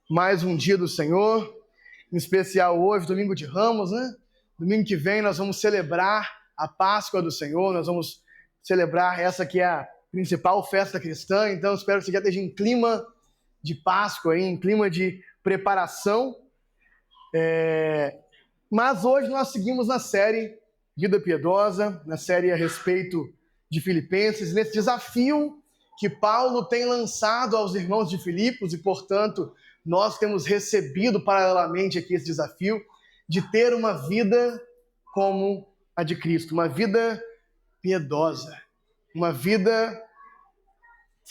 mais um dia do Senhor, em especial hoje, domingo de Ramos, né? Domingo que vem nós vamos celebrar a Páscoa do Senhor, nós vamos celebrar essa que é a principal festa cristã, então espero que você já esteja em clima de Páscoa, aí, em clima de preparação. Mas hoje nós seguimos na série Vida Piedosa, na série a respeito de Filipenses, nesse desafio que Paulo tem lançado aos irmãos de Filipos e, portanto, nós temos recebido paralelamente aqui esse desafio de ter uma vida como a de Cristo, uma vida piedosa, uma vida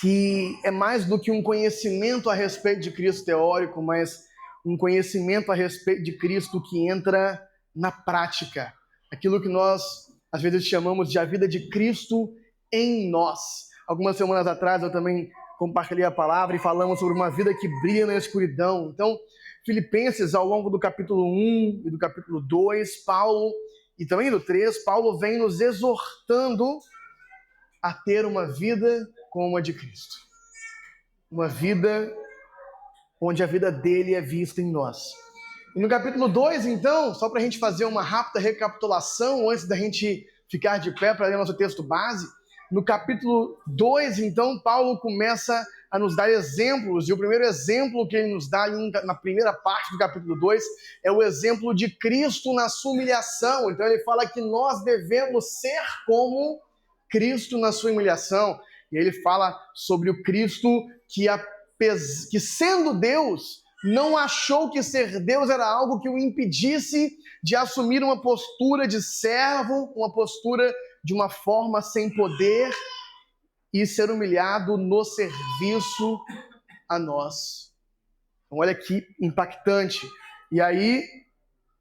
que é mais do que um conhecimento a respeito de Cristo teórico, mas um conhecimento a respeito de Cristo que entra na prática. Aquilo que nós, às vezes, chamamos de a vida de Cristo em nós. Algumas semanas atrás eu também compartilhei a palavra e falamos sobre uma vida que brilha na escuridão. Então, Filipenses, ao longo do capítulo 1 e do capítulo 2, Paulo, e também do 3, Paulo vem nos exortando a ter uma vida como a de Cristo. Uma vida onde a vida dele é vista em nós. E no capítulo 2, então, só para a gente fazer uma rápida recapitulação antes da gente ficar de pé para ler nosso texto base, no capítulo 2, então, Paulo começa a nos dar exemplos, e o primeiro exemplo que ele nos dá na primeira parte do capítulo 2 é o exemplo de Cristo na sua humilhação. Então ele fala que nós devemos ser como Cristo na sua humilhação. E ele fala sobre o Cristo que sendo Deus, não achou que ser Deus era algo que o impedisse de assumir uma postura de servo, uma postura de uma forma sem poder e ser humilhado no serviço a nós. Então, olha que impactante. E aí,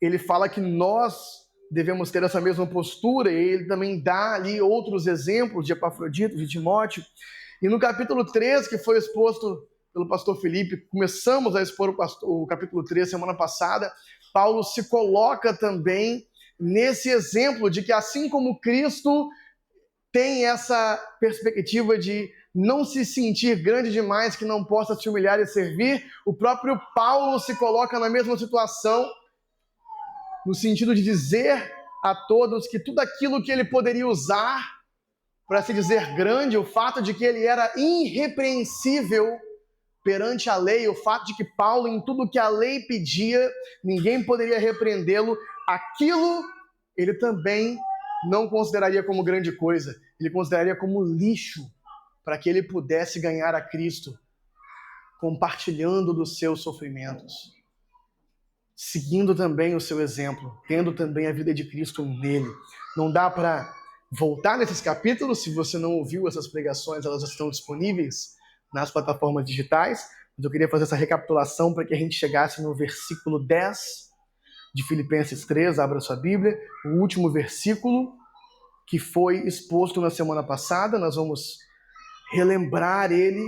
ele fala que nós devemos ter essa mesma postura, e ele também dá ali outros exemplos de Epafrodito, de Timóteo. E no capítulo 3, que foi exposto pelo pastor Felipe, começamos a expor o capítulo 3 semana passada, Paulo se coloca também nesse exemplo de que assim como Cristo tem essa perspectiva de não se sentir grande demais que não possa se humilhar e servir, o próprio Paulo se coloca na mesma situação, no sentido de dizer a todos que tudo aquilo que ele poderia usar para se dizer grande, o fato de que ele era irrepreensível perante a lei, o fato de que Paulo, em tudo que a lei pedia, ninguém poderia repreendê-lo, aquilo ele também não consideraria como grande coisa, ele consideraria como lixo para que ele pudesse ganhar a Cristo, compartilhando dos seus sofrimentos, seguindo também o seu exemplo, tendo também a vida de Cristo nele. Não dá para voltar nesses capítulos, se você não ouviu essas pregações, elas estão disponíveis nas plataformas digitais, mas eu queria fazer essa recapitulação para que a gente chegasse no versículo 10 de Filipenses 3, abra sua Bíblia, o último versículo que foi exposto na semana passada, nós vamos relembrar ele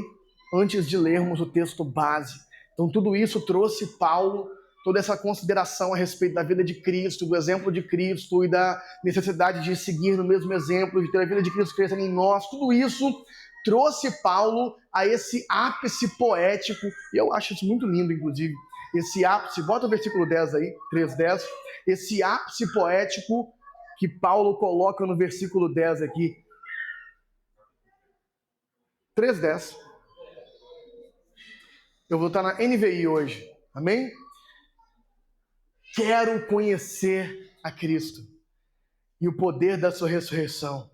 antes de lermos o texto base. Então tudo isso trouxe Paulo, toda essa consideração a respeito da vida de Cristo, do exemplo de Cristo e da necessidade de seguir no mesmo exemplo, de ter a vida de Cristo crescendo em nós, tudo isso trouxe Paulo a esse ápice poético, e eu acho isso muito lindo, inclusive, esse ápice, bota o versículo 10 aí, 3:10, esse ápice poético que Paulo coloca no versículo 10 aqui, 3:10. Eu vou estar na NVI hoje, amém? Quero conhecer a Cristo e o poder da sua ressurreição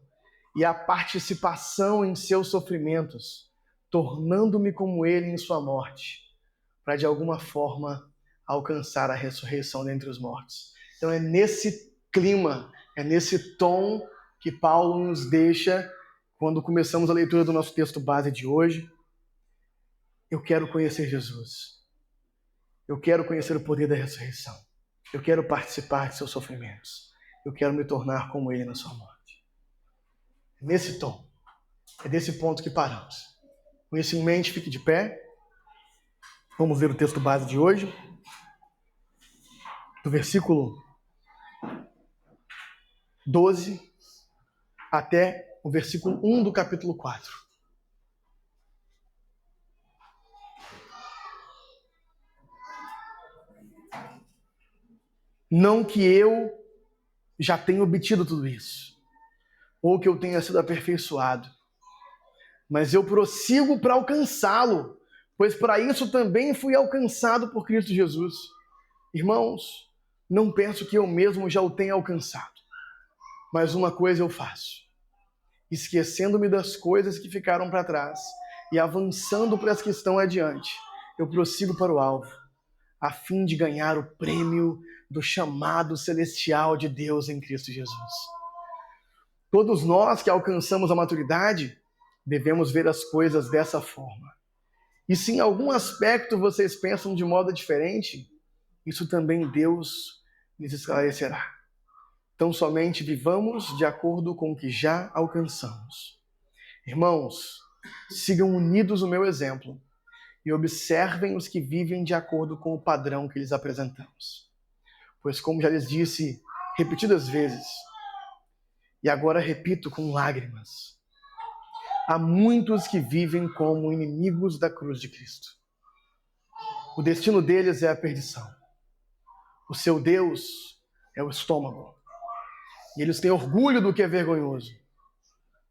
e a participação em seus sofrimentos, tornando-me como ele em sua morte, para de alguma forma alcançar a ressurreição dentre os mortos. Então é nesse clima, é nesse tom que Paulo nos deixa quando começamos a leitura do nosso texto base de hoje. Eu quero conhecer Jesus. Eu quero conhecer o poder da ressurreição. Eu quero participar de seus sofrimentos. Eu quero me tornar como ele na sua morte. Nesse tom, é desse ponto que paramos. Com isso em mente, fique de pé. Vamos ver o texto base de hoje. Do versículo 12 até o versículo 1 do capítulo 4. Não que eu já tenha obtido tudo isso, ou que eu tenha sido aperfeiçoado, mas eu prossigo para alcançá-lo, pois para isso também fui alcançado por Cristo Jesus. Irmãos, não penso que eu mesmo já o tenha alcançado, mas uma coisa eu faço, esquecendo-me das coisas que ficaram para trás e avançando para as que estão adiante, eu prossigo para o alvo, a fim de ganhar o prêmio do chamado celestial de Deus em Cristo Jesus. Todos nós que alcançamos a maturidade devemos ver as coisas dessa forma. E se em algum aspecto vocês pensam de modo diferente, isso também Deus lhes esclarecerá. Então somente vivamos de acordo com o que já alcançamos. Irmãos, sigam unidos o meu exemplo e observem os que vivem de acordo com o padrão que lhes apresentamos. Pois como já lhes disse repetidas vezes, e agora repito com lágrimas, há muitos que vivem como inimigos da cruz de Cristo. O destino deles é a perdição. O seu Deus é o estômago. E eles têm orgulho do que é vergonhoso.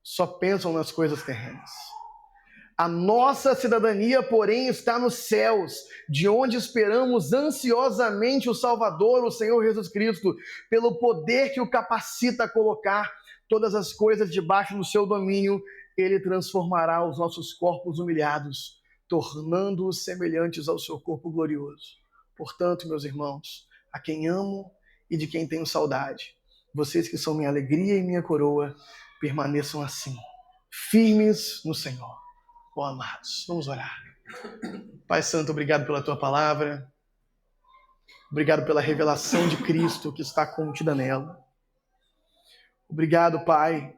Só pensam nas coisas terrenas. A nossa cidadania, porém, está nos céus, de onde esperamos ansiosamente o Salvador, o Senhor Jesus Cristo, pelo poder que o capacita a colocar todas as coisas debaixo do seu domínio. Ele transformará os nossos corpos humilhados, tornando-os semelhantes ao seu corpo glorioso. Portanto, meus irmãos, a quem amo e de quem tenho saudade, vocês que são minha alegria e minha coroa, permaneçam assim, firmes no Senhor. Ó amados, vamos orar. Pai Santo, obrigado pela tua palavra. Obrigado pela revelação de Cristo que está contida nela. Obrigado, Pai,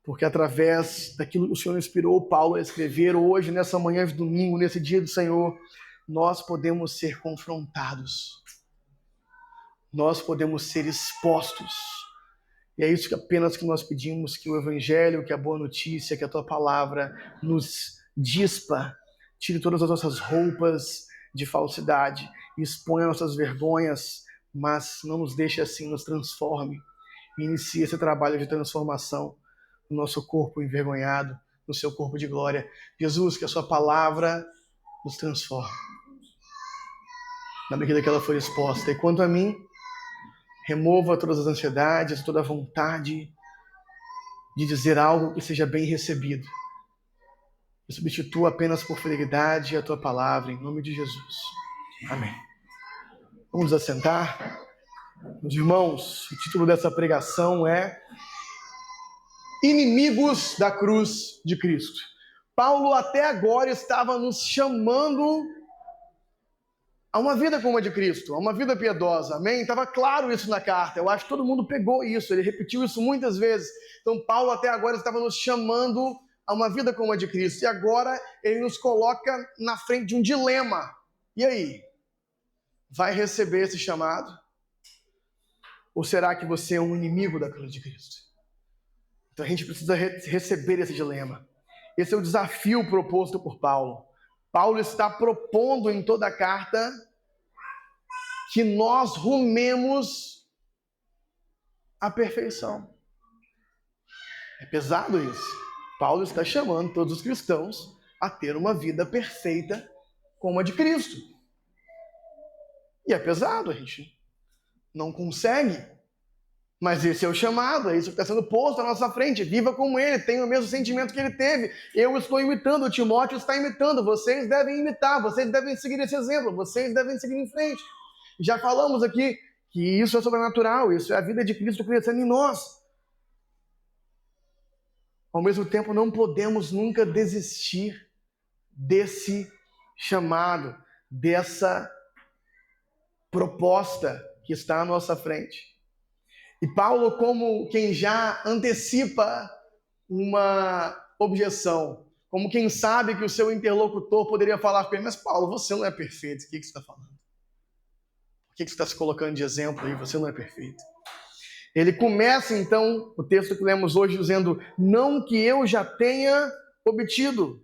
porque através daquilo que o Senhor inspirou Paulo a escrever hoje, nessa manhã de domingo, nesse dia do Senhor, nós podemos ser confrontados. Nós podemos ser expostos. E é isso que apenas que nós pedimos, que o Evangelho, que a boa notícia, que a tua palavra nos dispa, tire todas as nossas roupas de falsidade, exponha nossas vergonhas, mas não nos deixe assim, nos transforme. E inicie esse trabalho de transformação no nosso corpo envergonhado, no seu corpo de glória. Jesus, que a sua palavra nos transforme na medida que ela for exposta. E quanto a mim, remova todas as ansiedades, toda a vontade de dizer algo que seja bem recebido. E substitua apenas por fidelidade a tua palavra, em nome de Jesus. Amém. Vamos nos assentar. Meus irmãos, o título dessa pregação é Inimigos da Cruz de Cristo. Paulo até agora estava nos chamando a uma vida como a de Cristo, a uma vida piedosa, amém? Estava claro isso na carta, eu acho que todo mundo pegou isso, ele repetiu isso muitas vezes. Então Paulo até agora estava nos chamando a uma vida como a de Cristo, e agora ele nos coloca na frente de um dilema. E aí? Vai receber esse chamado? Ou será que você é um inimigo da cruz de Cristo? Então a gente precisa receber esse dilema. Esse é o desafio proposto por Paulo. Paulo está propondo em toda a carta que nós rumemos à perfeição. É pesado isso. Paulo está chamando todos os cristãos a ter uma vida perfeita como a de Cristo. E é pesado, a gente não consegue. Mas esse é o chamado, é isso que está sendo posto à nossa frente. Viva como ele, tenha o mesmo sentimento que ele teve. Eu estou imitando, o Timóteo está imitando. Vocês devem imitar, vocês devem seguir esse exemplo, vocês devem seguir em frente. Já falamos aqui que isso é sobrenatural, isso é a vida de Cristo crescendo em nós. Ao mesmo tempo, não podemos nunca desistir desse chamado, dessa proposta que está à nossa frente. E Paulo, como quem já antecipa uma objeção, como quem sabe que o seu interlocutor poderia falar com ele, mas Paulo, você não é perfeito, o que você está falando? Por que você está se colocando de exemplo aí? Você não é perfeito. Ele começa então o texto que lemos hoje dizendo, não que eu já tenha obtido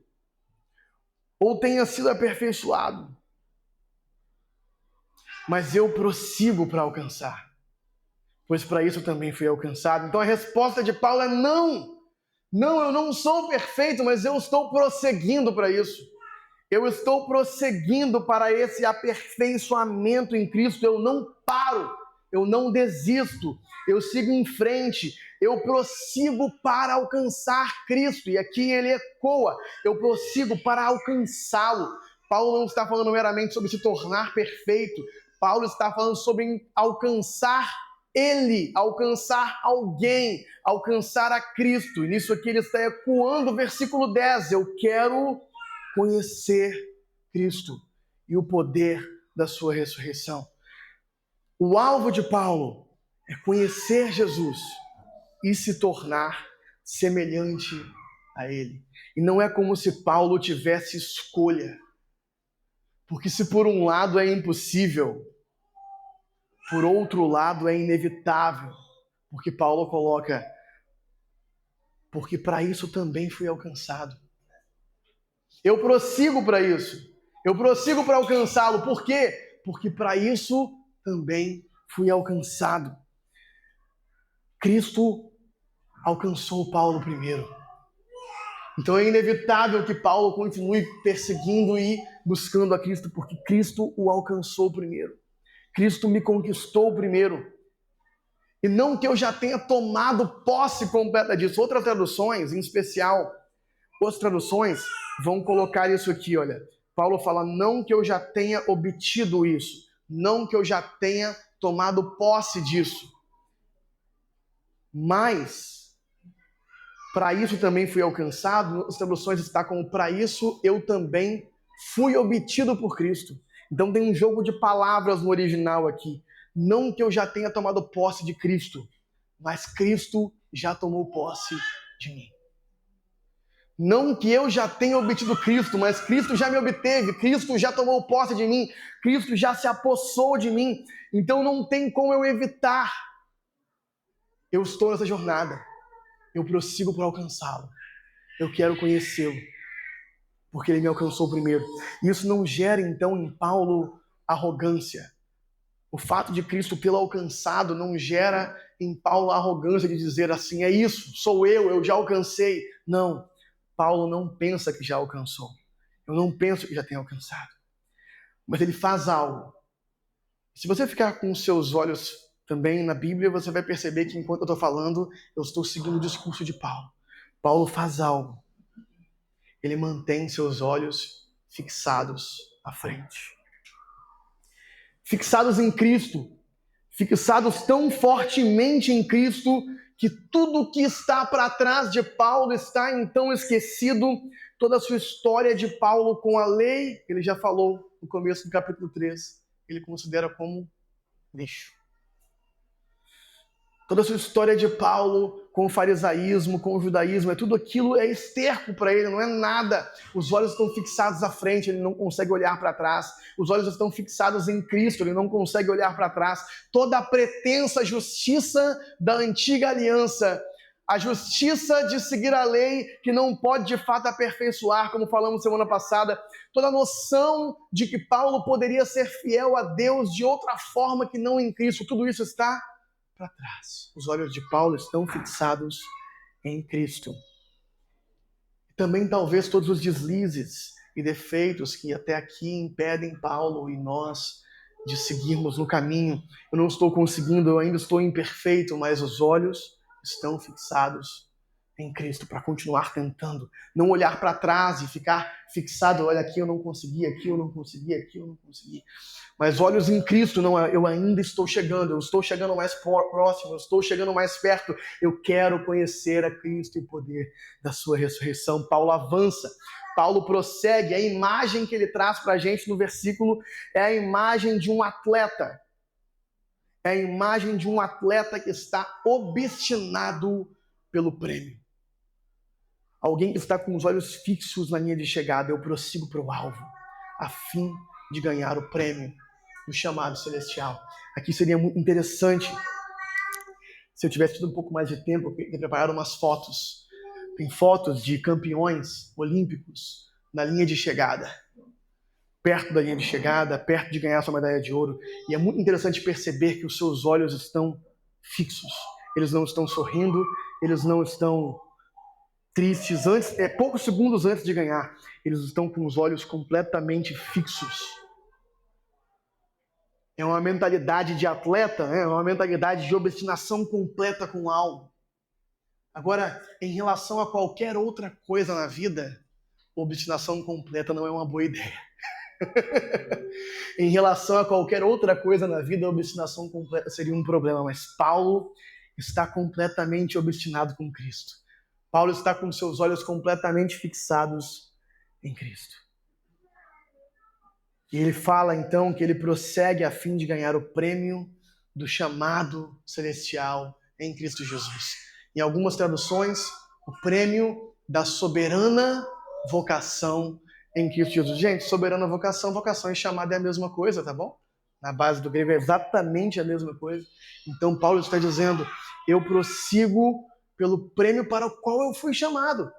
ou tenha sido aperfeiçoado, mas eu prossigo para alcançar. pois para isso também fui alcançado. Então a resposta de Paulo é não. Não, eu não sou perfeito, mas eu estou prosseguindo para isso. Eu estou prosseguindo para esse aperfeiçoamento em Cristo. Eu não paro, eu não desisto, eu sigo em frente, eu prossigo para alcançar Cristo. E aqui ele ecoa, eu prossigo para alcançá-lo. Paulo não está falando meramente sobre se tornar perfeito, Paulo está falando sobre alcançar ele, alcançar alguém, alcançar a Cristo. E nisso aqui ele está ecoando o versículo 10. Eu quero conhecer Cristo e o poder da sua ressurreição. O alvo de Paulo é conhecer Jesus e se tornar semelhante a ele. E não é como se Paulo tivesse escolha. Porque se por um lado é impossível, por outro lado é inevitável. Porque Paulo coloca, porque para isso também fui alcançado. Eu prossigo para isso. Eu prossigo para alcançá-lo. Por quê? Porque para isso também fui alcançado. Cristo alcançou Paulo primeiro. Então é inevitável que Paulo continue perseguindo e buscando a Cristo, porque Cristo o alcançou primeiro. Cristo me conquistou primeiro. E não que eu já tenha tomado posse completa disso. Outras traduções, em especial, outras traduções vão colocar isso aqui, olha. Paulo fala, não que eu já tenha obtido isso, não que eu já tenha tomado posse disso, mas para isso também fui alcançado. As traduções está como para isso eu também fui obtido por Cristo. Então tem um jogo de palavras no original aqui. Não que eu já tenha tomado posse de Cristo, mas Cristo já tomou posse de mim. Não que eu já tenha obtido Cristo, mas Cristo já me obteve, Cristo já tomou posse de mim, Cristo já se apossou de mim. Então não tem como eu evitar. Eu estou nessa jornada. Eu prossigo para alcançá-lo. Eu quero conhecê-lo, porque ele me alcançou primeiro. Isso não gera, então, em Paulo arrogância. O fato de Cristo tê-lo alcançado não gera em Paulo a arrogância de dizer assim, é isso, sou eu já alcancei. Não. Paulo não pensa que já alcançou. Eu não penso que já tenha alcançado. Mas ele faz algo. Se você ficar com os seus olhos também na Bíblia, você vai perceber que enquanto eu estou falando, eu estou seguindo o discurso de Paulo. Paulo faz algo. Ele mantém seus olhos fixados à frente. Fixados em Cristo. Fixados tão fortemente em Cristo que tudo que está para trás de Paulo está então esquecido. Toda a sua história de Paulo com a lei, ele já falou no começo do capítulo 3, ele considera como lixo. Toda a sua história de Paulo com o farisaísmo, com o judaísmo, tudo aquilo é esterco para ele, não é nada. Os olhos estão fixados à frente, ele não consegue olhar para trás. Os olhos estão fixados em Cristo, ele não consegue olhar para trás. Toda a pretensa justiça da antiga aliança, a justiça de seguir a lei que não pode de fato aperfeiçoar, como falamos semana passada, toda a noção de que Paulo poderia ser fiel a Deus de outra forma que não em Cristo, tudo isso está para trás. Os olhos de Paulo estão fixados em Cristo. Também talvez todos os deslizes e defeitos que até aqui impedem Paulo e nós de seguirmos no caminho. Eu não estou conseguindo, eu ainda estou imperfeito, mas os olhos estão fixados em Cristo para continuar tentando. Não olhar para trás e ficar fixado, olha aqui eu não consegui, aqui eu não consegui, aqui eu não consegui. Mas olhos em Cristo, não, eu ainda estou chegando, eu estou chegando mais próximo, eu estou chegando mais perto. Eu quero conhecer a Cristo e o poder da sua ressurreição. Paulo avança, Paulo prossegue. A imagem que ele traz para a gente no versículo é a imagem de um atleta. É a imagem de um atleta que está obstinado pelo prêmio. Alguém que está com os olhos fixos na linha de chegada. Eu prossigo para o alvo, a fim de ganhar o prêmio do chamado celestial. Aqui seria muito interessante, se eu tivesse tido um pouco mais de tempo, eu teria preparado umas fotos. Tem fotos de campeões olímpicos na linha de chegada. Perto da linha de chegada, perto de ganhar sua medalha de ouro. E é muito interessante perceber que os seus olhos estão fixos. Eles não estão sorrindo, eles não estão tristes poucos segundos antes de ganhar. Eles estão com os olhos completamente fixos. É uma mentalidade de atleta, é uma mentalidade de obstinação completa com algo. Agora, em relação a qualquer outra coisa na vida, obstinação completa não é uma boa ideia. Em relação a qualquer outra coisa na vida, a obstinação completa seria um problema, mas Paulo está completamente obstinado com Cristo. Paulo está com seus olhos completamente fixados em Cristo. E ele fala então que ele prossegue a fim de ganhar o prêmio do chamado celestial em Cristo Jesus. Em algumas traduções, o prêmio da soberana vocação em Cristo Jesus. Gente, soberana vocação e chamado é a mesma coisa, tá bom? Na base do grego é exatamente a mesma coisa. Então Paulo está dizendo, eu prossigo pelo prêmio para o qual eu fui chamado.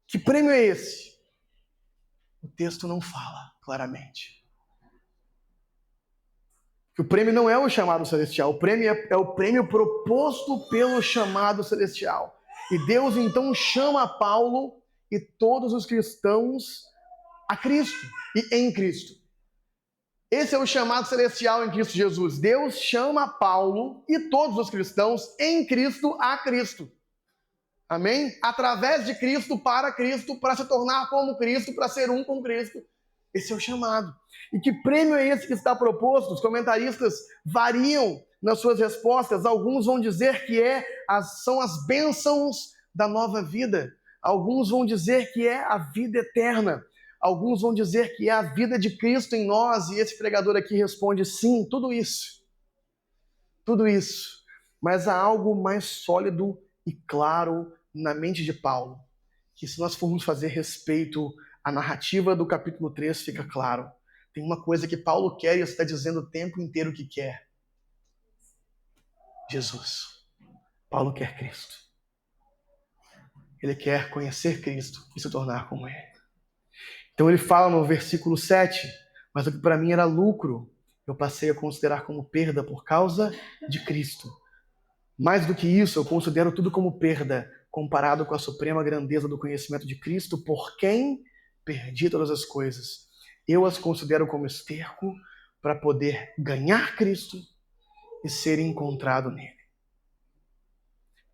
Que prêmio é esse? O texto não fala claramente. Que o prêmio não é o chamado celestial, o prêmio é o prêmio proposto pelo chamado celestial. E Deus então chama Paulo e todos os cristãos a Cristo e em Cristo. Esse é o chamado celestial em Cristo Jesus. Deus chama Paulo e todos os cristãos em Cristo a Cristo. Amém? Através de Cristo, para se tornar como Cristo, para ser um com Cristo. Esse é o chamado. E que prêmio é esse que está proposto? Os comentaristas variam nas suas respostas. Alguns vão dizer que são as bênçãos da nova vida. Alguns vão dizer que é a vida eterna. Alguns vão dizer que é a vida de Cristo em nós. E esse pregador aqui responde sim, tudo isso. Tudo isso. Mas há algo mais sólido e claro na mente de Paulo, que se nós formos fazer respeito à narrativa do capítulo 3, fica claro. Tem uma coisa que Paulo quer e está dizendo o tempo inteiro que quer. Jesus. Paulo quer Cristo. Ele quer conhecer Cristo e se tornar como Ele. Então ele fala no versículo 7, mas o que para mim era lucro, eu passei a considerar como perda por causa de Cristo. Mais do que isso, eu considero tudo como perda, comparado com a suprema grandeza do conhecimento de Cristo, por quem perdi todas as coisas. Eu as considero como esterco para poder ganhar Cristo e ser encontrado nele.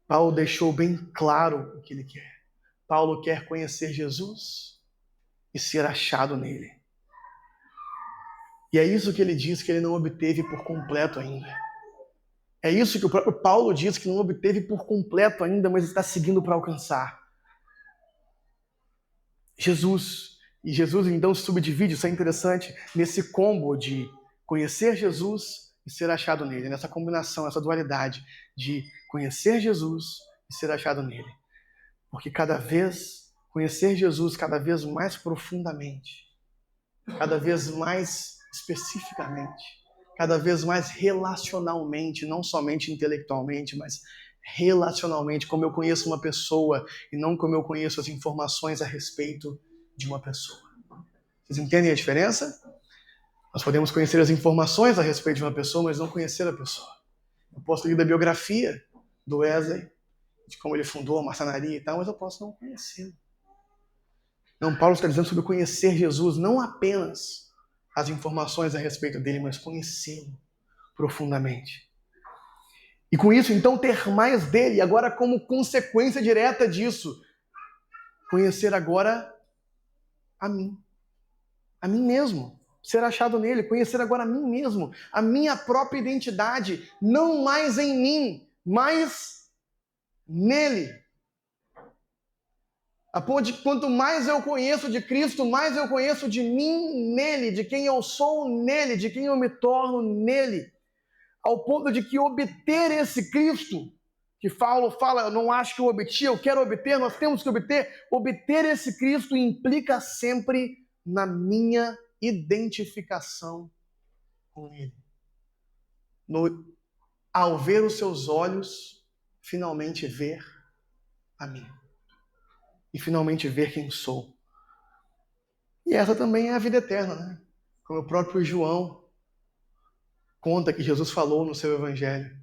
Paulo deixou bem claro o que ele quer. Paulo quer conhecer Jesus e ser achado nele. E é isso que ele diz que ele não obteve por completo ainda. É isso que o próprio Paulo diz que não obteve por completo ainda, mas está seguindo para alcançar. Jesus. E Jesus então se subdivide, isso é interessante, nesse combo de conhecer Jesus e ser achado nele, nessa combinação, essa dualidade de conhecer Jesus e ser achado nele. Porque conhecer Jesus cada vez mais profundamente, cada vez mais especificamente, cada vez mais relacionalmente, não somente intelectualmente, mas relacionalmente, como eu conheço uma pessoa e não como eu conheço as informações a respeito de uma pessoa. Vocês entendem a diferença? Nós podemos conhecer as informações a respeito de uma pessoa, mas não conhecer a pessoa. Eu posso ler da biografia do Wesley, de como ele fundou a maçonaria e tal, mas eu posso não conhecê-lo. Não, Paulo está dizendo sobre conhecer Jesus, não apenas as informações a respeito dele, mas conhecê-lo profundamente. E com isso, então, ter mais dele, agora como consequência direta disso, conhecer agora a mim mesmo, ser achado nele, conhecer agora a mim mesmo, a minha própria identidade, não mais em mim, mas nele. A ponto de que quanto mais eu conheço de Cristo, mais eu conheço de mim nele, de quem eu sou nele, de quem eu me torno nele. Ao ponto de que obter esse Cristo, que Paulo fala, eu não acho que eu obti, eu quero obter, nós temos que obter esse Cristo implica sempre na minha identificação com ele. Ao ver os seus olhos, finalmente ver a mim. E finalmente ver quem sou. E essa também é a vida eterna, né? Como o próprio João conta que Jesus falou no seu evangelho.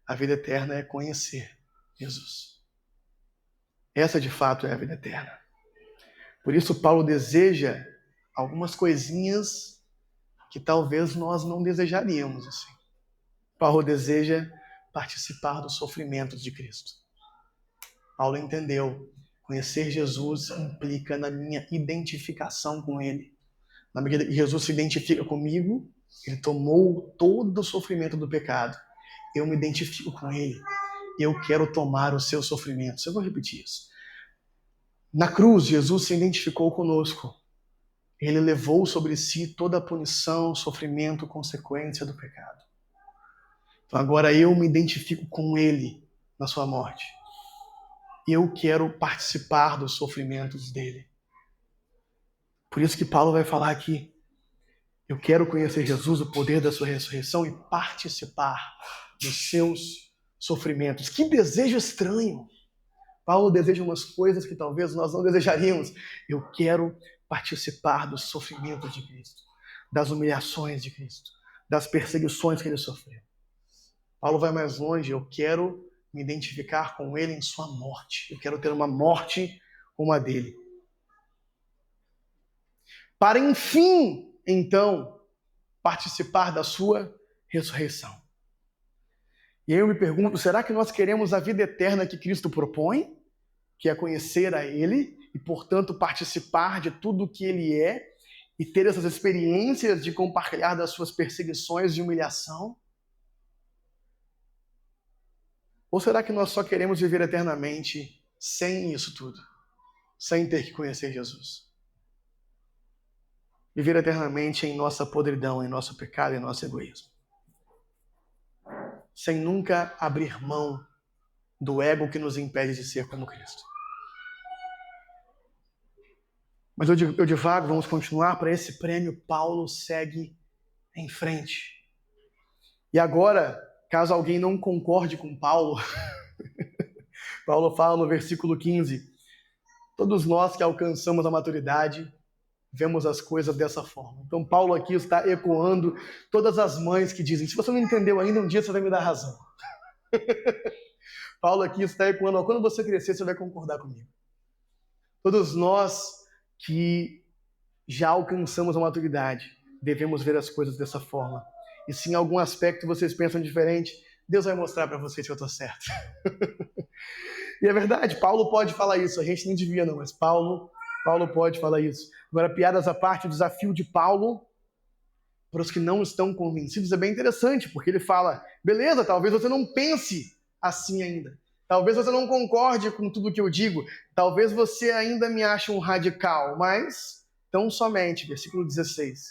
A vida eterna é conhecer Jesus. Essa, de fato, é a vida eterna. Por isso, Paulo deseja algumas coisinhas que talvez nós não desejaríamos assim. Paulo deseja participar dos sofrimentos de Cristo. Paulo entendeu, conhecer Jesus implica na minha identificação com Ele. Na medida que Jesus se identifica comigo, Ele tomou todo o sofrimento do pecado. Eu me identifico com Ele. Eu quero tomar os seus sofrimentos. Eu vou repetir isso. Na cruz, Jesus se identificou conosco. Ele levou sobre si toda a punição, sofrimento, consequência do pecado. Então agora eu me identifico com Ele na sua morte. Eu quero participar dos sofrimentos dele. Por isso que Paulo vai falar aqui, eu quero conhecer Jesus, o poder da sua ressurreição e participar dos seus sofrimentos. Que desejo estranho! Paulo deseja umas coisas que talvez nós não desejaríamos. Eu quero participar dos sofrimentos de Cristo, das humilhações de Cristo, das perseguições que ele sofreu. Paulo vai mais longe, eu quero me identificar com ele em sua morte. Eu quero ter uma morte como a dele. Para, enfim, então, participar da sua ressurreição. E aí eu me pergunto, será que nós queremos a vida eterna que Cristo propõe? Que é conhecer a Ele e, portanto, participar de tudo o que Ele é e ter essas experiências de compartilhar das suas perseguições e humilhação? Ou será que nós só queremos viver eternamente sem isso tudo? Sem ter que conhecer Jesus? Viver eternamente em nossa podridão, em nosso pecado, em nosso egoísmo. Sem nunca abrir mão do ego que nos impede de ser como Cristo. Mas eu divago, vamos continuar. Para esse prêmio, Paulo segue em frente. E agora, caso alguém não concorde com Paulo, Paulo fala no versículo 15, todos nós que alcançamos a maturidade, vemos as coisas dessa forma. Então Paulo aqui está ecoando todas as mães que dizem, se você não entendeu ainda, um dia você vai me dar razão. Paulo aqui está ecoando, quando você crescer, você vai concordar comigo. Todos nós que já alcançamos a maturidade, devemos ver as coisas dessa forma. E se em algum aspecto vocês pensam diferente, Deus vai mostrar para vocês que eu estou certo. E é verdade, Paulo pode falar isso. A gente nem devia não, mas Paulo pode falar isso. Agora, piadas à parte, o desafio de Paulo para os que não estão convencidos é bem interessante, porque ele fala, beleza, talvez você não pense assim ainda. Talvez você não concorde com tudo que eu digo. Talvez você ainda me ache um radical, mas tão somente, versículo 16,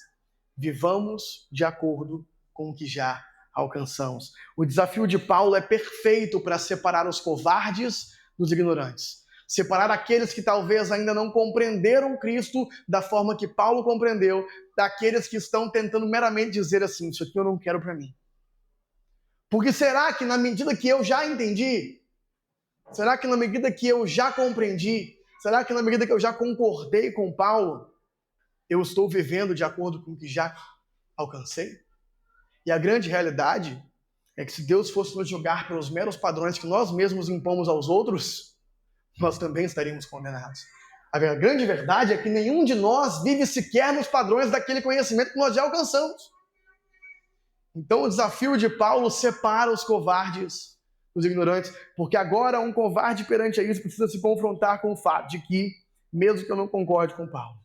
vivamos de acordo com o que já alcançamos. O desafio de Paulo é perfeito para separar os covardes dos ignorantes. Separar aqueles que talvez ainda não compreenderam Cristo da forma que Paulo compreendeu, daqueles que estão tentando meramente dizer assim, isso aqui eu não quero para mim. Porque será que na medida que eu já entendi, será que na medida que eu já compreendi, será que na medida que eu já concordei com Paulo, eu estou vivendo de acordo com o que já alcancei? E a grande realidade é que se Deus fosse nos julgar pelos meros padrões que nós mesmos impomos aos outros, nós também estaríamos condenados. A grande verdade é que nenhum de nós vive sequer nos padrões daquele conhecimento que nós já alcançamos. Então o desafio de Paulo separa os covardes dos ignorantes, porque agora um covarde perante a isso precisa se confrontar com o fato de que, mesmo que eu não concorde com Paulo,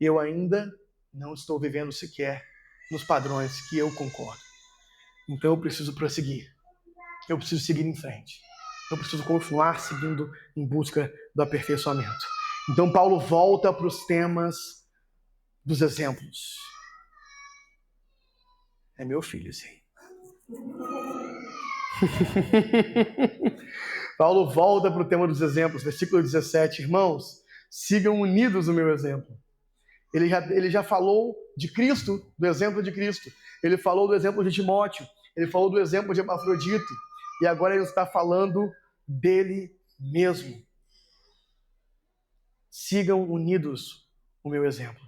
eu ainda não estou vivendo sequer nos padrões que eu concordo. Então eu preciso prosseguir. Eu preciso seguir em frente. Eu preciso continuar seguindo em busca do aperfeiçoamento. Então Paulo volta para os temas dos exemplos. É meu filho, sim. Paulo volta para o tema dos exemplos, versículo 17. Irmãos, sigam unidos o meu exemplo. Ele já falou de Cristo, do exemplo de Cristo. Ele falou do exemplo de Timóteo. Ele falou do exemplo de Epafrodito. E agora ele está falando dele mesmo. Sigam unidos o meu exemplo.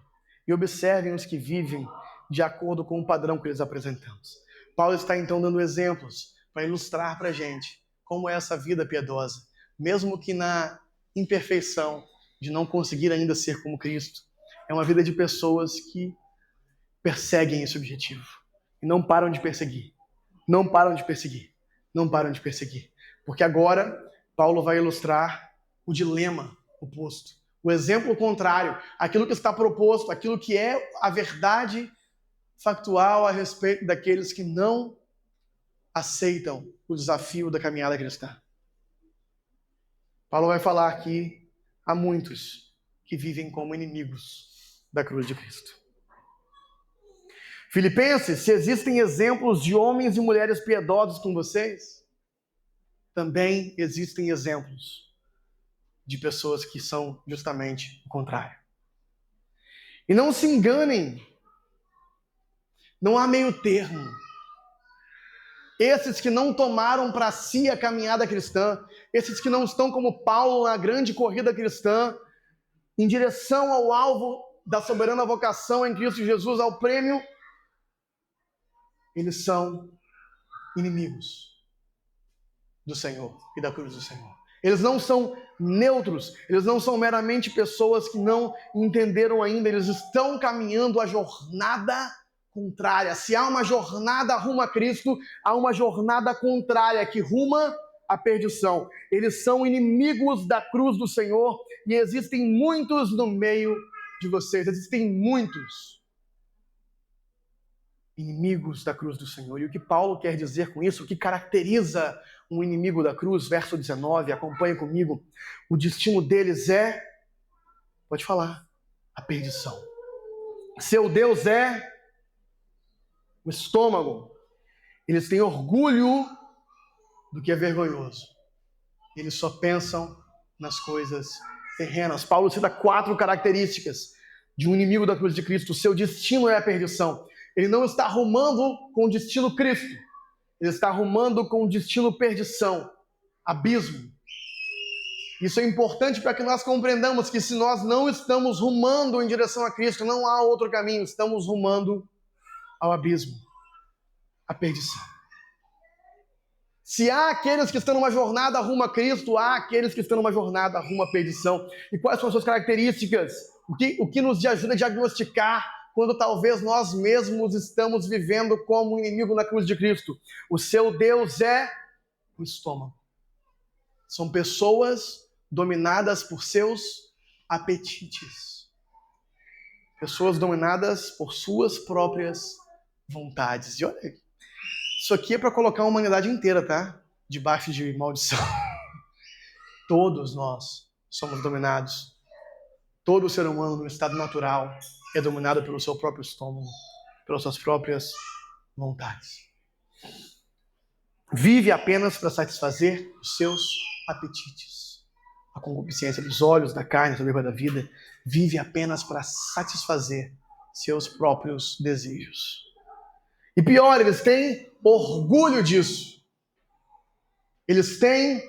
E observem os que vivem de acordo com o padrão que lhes apresentamos. Paulo está então dando exemplos para ilustrar para a gente como é essa vida piedosa, mesmo que na imperfeição de não conseguir ainda ser como Cristo. É uma vida de pessoas que perseguem esse objetivo e não param de perseguir, não param de perseguir, não param de perseguir. Porque agora Paulo vai ilustrar o dilema oposto, o exemplo contrário, aquilo que está proposto, aquilo que é a verdade factual a respeito daqueles que não aceitam o desafio da caminhada cristã. Paulo vai falar que há muitos que vivem como inimigos da cruz de Cristo. Filipenses, se existem exemplos de homens e mulheres piedosos com vocês, também existem exemplos de pessoas que são justamente o contrário. E não se enganem, não há meio termo. Esses que não tomaram para si a caminhada cristã, esses que não estão como Paulo na grande corrida cristã, em direção ao alvo da soberana vocação em Cristo Jesus, ao prêmio, eles são inimigos do Senhor e da cruz do Senhor. Eles não são neutros, eles não são meramente pessoas que não entenderam ainda, eles estão caminhando a jornada contrária. Se há uma jornada rumo a Cristo, há uma jornada contrária que ruma à perdição. Eles são inimigos da cruz do Senhor e existem muitos no meio de vocês, existem muitos inimigos da cruz do Senhor. E o que Paulo quer dizer com isso, o que caracteriza um inimigo da cruz, verso 19, acompanhe comigo, o destino deles é, pode falar, a perdição. Seu Deus é o estômago. Eles têm orgulho do que é vergonhoso. Eles só pensam nas coisas terrenas. Paulo cita 4 características de um inimigo da cruz de Cristo. O seu destino é a perdição. Ele não está rumando com o destino Cristo. Ele está rumando com o destino perdição, abismo. Isso é importante para que nós compreendamos que se nós não estamos rumando em direção a Cristo, não há outro caminho. Estamos rumando ao abismo, à perdição. Se há aqueles que estão numa jornada rumo a Cristo, há aqueles que estão numa jornada rumo à perdição. E quais são as suas características? O que nos ajuda a diagnosticar quando talvez nós mesmos estamos vivendo como um inimigo na cruz de Cristo? O seu Deus é o estômago. São pessoas dominadas por seus apetites. Pessoas dominadas por suas próprias vontades. E olha, isso aqui é para colocar a humanidade inteira, tá? Debaixo de maldição. Todos nós somos dominados. Todo ser humano no estado natural é dominado pelo seu próprio estômago, pelas suas próprias vontades. Vive apenas para satisfazer os seus apetites. A concupiscência dos olhos, da carne, a soberba da vida, vive apenas para satisfazer seus próprios desejos. E pior, eles têm orgulho disso. Eles têm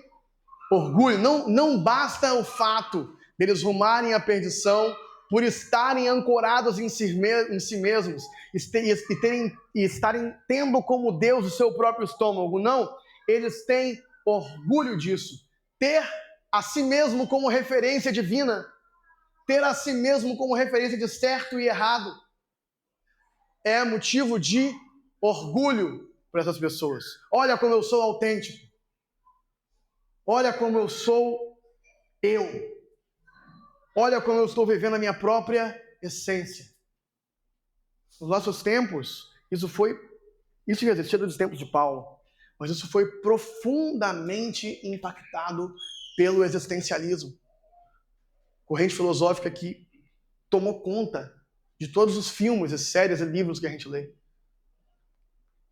orgulho. Não basta o fato deles rumarem à perdição por estarem ancorados em si mesmos e estarem tendo como Deus o seu próprio estômago. Não, eles têm orgulho disso. Ter a si mesmo como referência divina, ter a si mesmo como referência de certo e errado, é motivo de orgulho para essas pessoas. Olha como eu sou autêntico. Olha como eu sou eu. Olha como eu estou vivendo a minha própria essência. Nos nossos tempos, isso já existia dos tempos de Paulo, mas isso foi profundamente impactado pelo existencialismo. Corrente filosófica que tomou conta de todos os filmes, e séries e livros que a gente lê,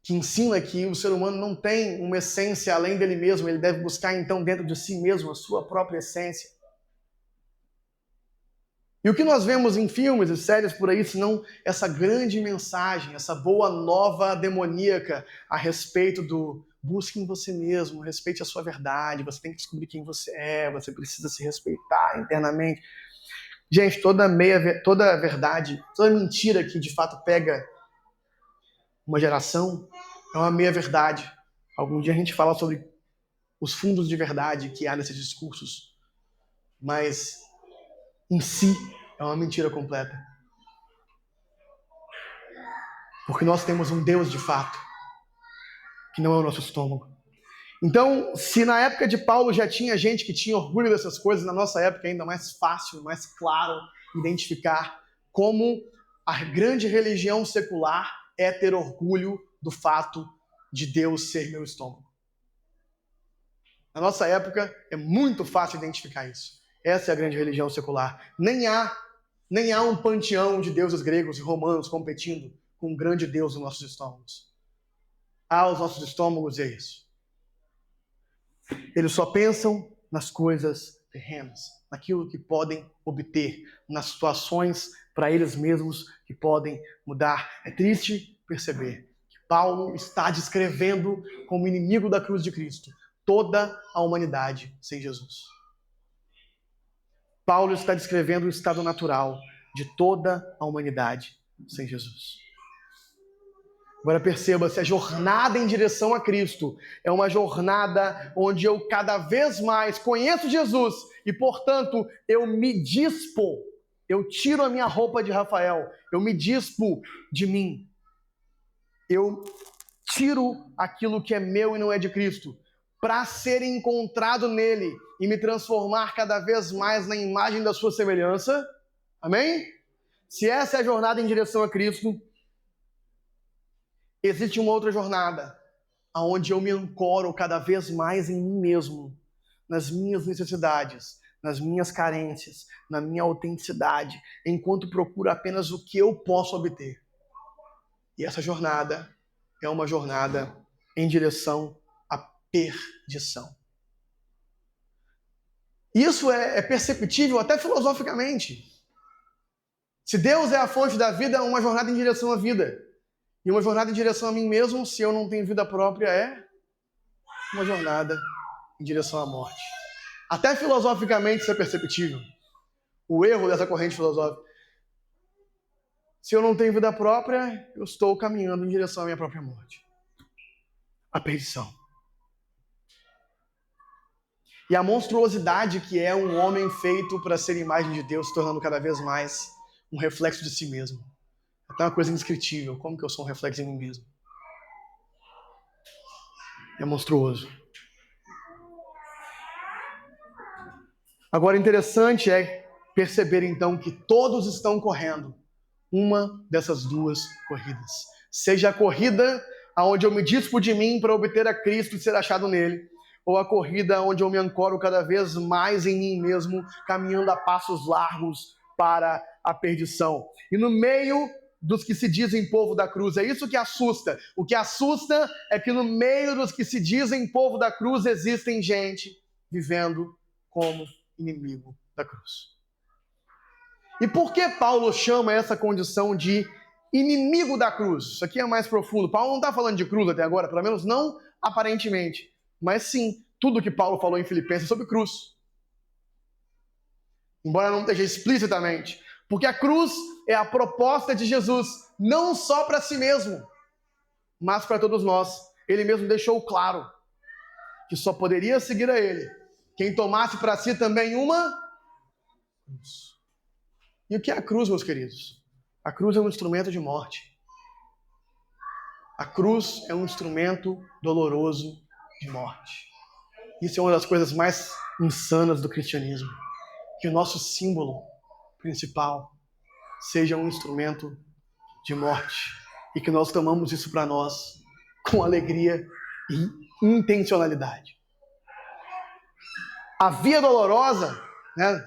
que ensina que o ser humano não tem uma essência além dele mesmo, ele deve buscar então dentro de si mesmo a sua própria essência. E o que nós vemos em filmes e séries por aí, senão essa grande mensagem, essa boa nova demoníaca a respeito do busque em você mesmo, respeite a sua verdade, você tem que descobrir quem você é, você precisa se respeitar internamente. Gente, toda verdade, toda mentira que de fato pega uma geração é uma meia-verdade. Algum dia a gente fala sobre os fundos de verdade que há nesses discursos, mas em si é uma mentira completa. Porque nós temos um Deus de fato, que não é o nosso estômago. Então, se na época de Paulo já tinha gente que tinha orgulho dessas coisas, na nossa época é ainda mais fácil, mais claro identificar como a grande religião secular é ter orgulho do fato de Deus ser meu estômago. Na nossa época é muito fácil identificar isso. Essa é a grande religião secular. Nem há um panteão de deuses gregos e romanos competindo com um grande Deus nos nossos estômagos. Os nossos estômagos é isso. Eles só pensam nas coisas terrenas, naquilo que podem obter, nas situações para eles mesmos que podem mudar. É triste perceber que Paulo está descrevendo como inimigo da cruz de Cristo toda a humanidade sem Jesus. Paulo está descrevendo o estado natural de toda a humanidade sem Jesus. Agora perceba, se a jornada em direção a Cristo é uma jornada onde eu cada vez mais conheço Jesus e, portanto, eu me dispo, eu tiro a minha roupa de Rafael, eu me dispo de mim. Eu tiro aquilo que é meu e não é de Cristo, para ser encontrado nele e me transformar cada vez mais na imagem da sua semelhança. Amém? Se essa é a jornada em direção a Cristo, existe uma outra jornada, onde eu me ancoro cada vez mais em mim mesmo, nas minhas necessidades, nas minhas carências, na minha autenticidade, enquanto procuro apenas o que eu posso obter. E essa jornada é uma jornada em direção à perdição. Isso é perceptível até filosoficamente. Se Deus é a fonte da vida, é uma jornada em direção à vida. E uma jornada em direção a mim mesmo, se eu não tenho vida própria, é uma jornada em direção à morte. Até filosoficamente isso é perceptível. O erro dessa corrente filosófica. Se eu não tenho vida própria, eu estou caminhando em direção à minha própria morte. A perdição. E a monstruosidade que é um homem feito para ser imagem de Deus, se tornando cada vez mais um reflexo de si mesmo. É uma coisa indescritível. Como que eu sou um reflexo em mim mesmo? É monstruoso. Agora, interessante é perceber, então, que todos estão correndo uma dessas duas corridas. Seja a corrida onde eu me dispo de mim para obter a Cristo e ser achado nele, ou a corrida onde eu me ancoro cada vez mais em mim mesmo, caminhando a passos largos para a perdição. E no meio dos que se dizem povo da cruz, é isso que assusta. O que assusta é que no meio dos que se dizem povo da cruz existem gente vivendo como inimigo da cruz. E por que Paulo chama essa condição de inimigo da cruz? Isso aqui é mais profundo. Paulo não está falando de cruz até agora, pelo menos não aparentemente. Mas sim, tudo que Paulo falou em Filipenses é sobre cruz. Embora não esteja explicitamente. Porque a cruz é a proposta de Jesus, não só para si mesmo, mas para todos nós. Ele mesmo deixou claro que só poderia seguir a ele quem tomasse para si também uma cruz. E o que é a cruz, meus queridos? A cruz é um instrumento de morte. A cruz é um instrumento doloroso de morte. Isso é uma das coisas mais insanas do cristianismo. Que o nosso símbolo principal seja um instrumento de morte. E que nós tomamos isso para nós com alegria e intencionalidade. A Via Dolorosa, né?